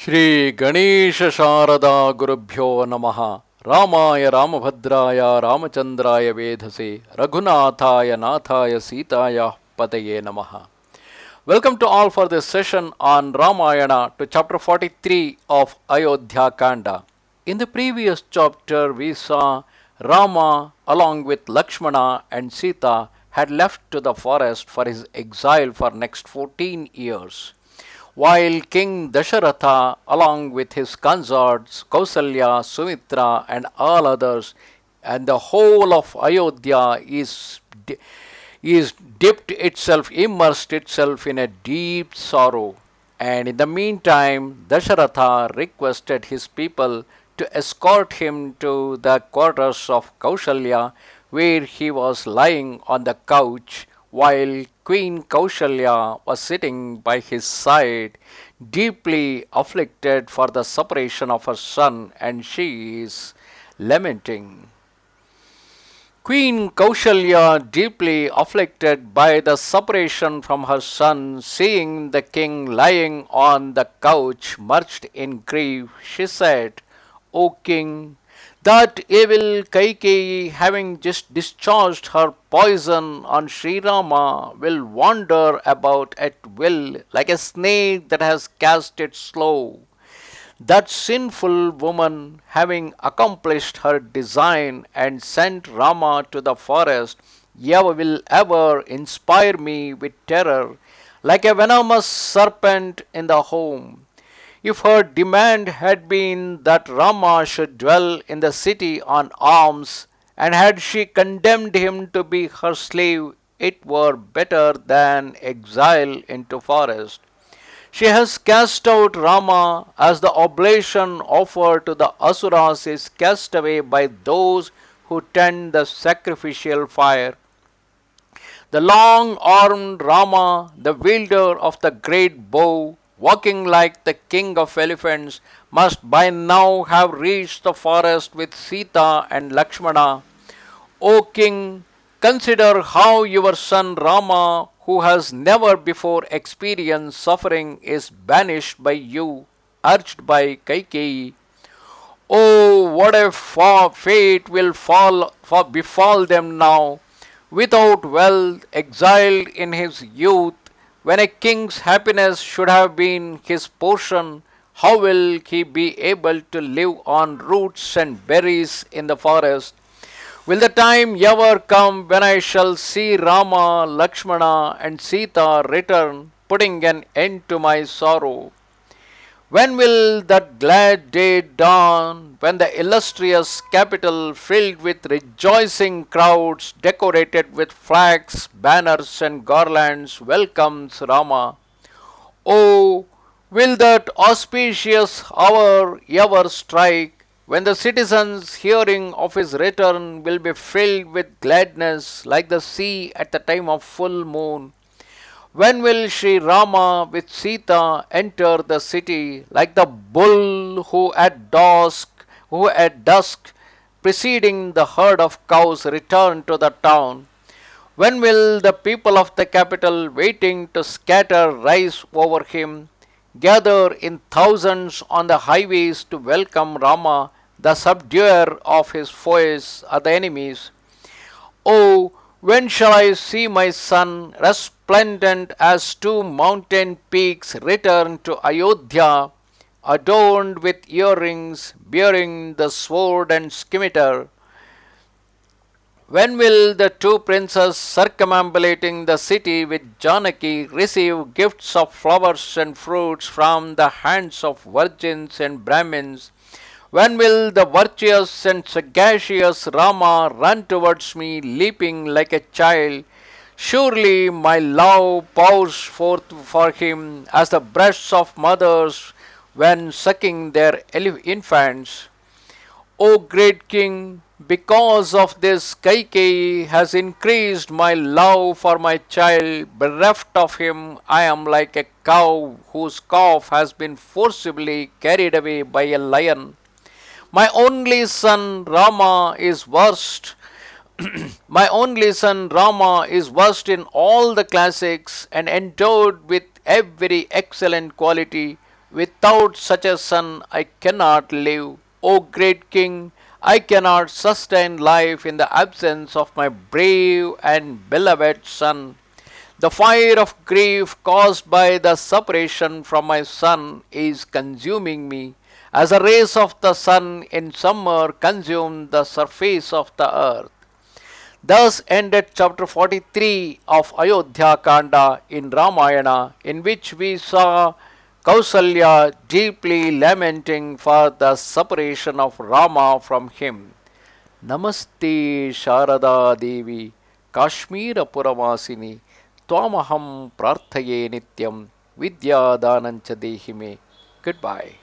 Shri Ganesha Sharada Gurubhyo Namaha Ramaya Ramabhadraya Ramachandraya Vedhase Raghunathaya Nathaya Sitaya Pataye Namaha. Welcome to all for this session on Ramayana to chapter 43 of Ayodhya Kanda. In the previous chapter, we saw Rama along with Lakshmana and Sita had left to the forest for his exile for next 14 years, while King Dasharatha, along with his consorts Kaushalya, Sumitra, and all others, and the whole of Ayodhya is immersed itself in a deep sorrow. And in the meantime, Dasharatha requested his people to escort him to the quarters of Kaushalya, where he was lying on the couch, while Queen Kaushalya was sitting by his side, deeply afflicted for the separation of her son, and she is lamenting. Queen Kaushalya, deeply afflicted by the separation from her son, seeing the king lying on the couch, merged in grief, she said, O king, that evil Kaikeyi, having just discharged her poison on Sri Rama, will wander about at will like a snake that has cast its slough. That sinful woman, having accomplished her design and sent Rama to the forest, will ever inspire me with terror, like a venomous serpent in the home. If her demand had been that Rama should dwell in the city on alms, and had she condemned him to be her slave, it were better than exile into forest. She has cast out Rama as the oblation offered to the Asuras is cast away by those who tend the sacrificial fire. The long armed Rama, the wielder of the great bow, walking like the king of elephants, must by now have reached the forest with Sita and Lakshmana. O king, consider how your son Rama, who has never before experienced suffering, is banished by you, urged by Kaikeyi. Oh, what a fate will befall them now, without wealth, exiled in his youth, when a king's happiness should have been his portion. How will he be able to live on roots and berries in the forest? Will the time ever come when I shall see Rama, Lakshmana, and Sita return, putting an end to my sorrow? When will that glad day dawn, when the illustrious capital, filled with rejoicing crowds, decorated with flags, banners, and garlands, welcomes Rama? Oh, will that auspicious hour ever strike, when the citizens, hearing of his return, will be filled with gladness like the sea at the time of full moon? When will Sri Rama with Sita enter the city like the bull who at dusk preceding the herd of cows return to the town? When will the people of the capital, waiting to scatter, rise over him, gather in thousands on the highways to welcome Rama, the subduer of his foes or the enemies? Oh, when shall I see my son, resplendent as two mountain peaks, return to Ayodhya, adorned with earrings, bearing the sword and scimitar? When will the two princes, circumambulating the city with Janaki, receive gifts of flowers and fruits from the hands of virgins and Brahmins? When will the virtuous and sagacious Rama run towards me, leaping like a child? Surely my love pours forth for him as the breasts of mothers when sucking their infants. O great king, because of this Kaikeyi has increased my love for my child. Bereft of him, I am like a cow whose calf has been forcibly carried away by a lion. My only son Rama is worst. My only son Rama is versed in all the classics and endowed with every excellent quality, Without such a son, I cannot live. O great king, I cannot sustain life in the absence of my brave and beloved son. The fire of grief caused by the separation from my son is consuming me, as the rays of the sun in summer consume the surface of the earth. Thus ended chapter 43 of Ayodhya Kanda in Ramayana, in which we saw Kaushalya deeply lamenting for the separation of Rama from him. Namaste Sharada Devi Kashmira Puravasini Twamaham Prarthaye Nityam Vidya Danancha Dehime. Goodbye.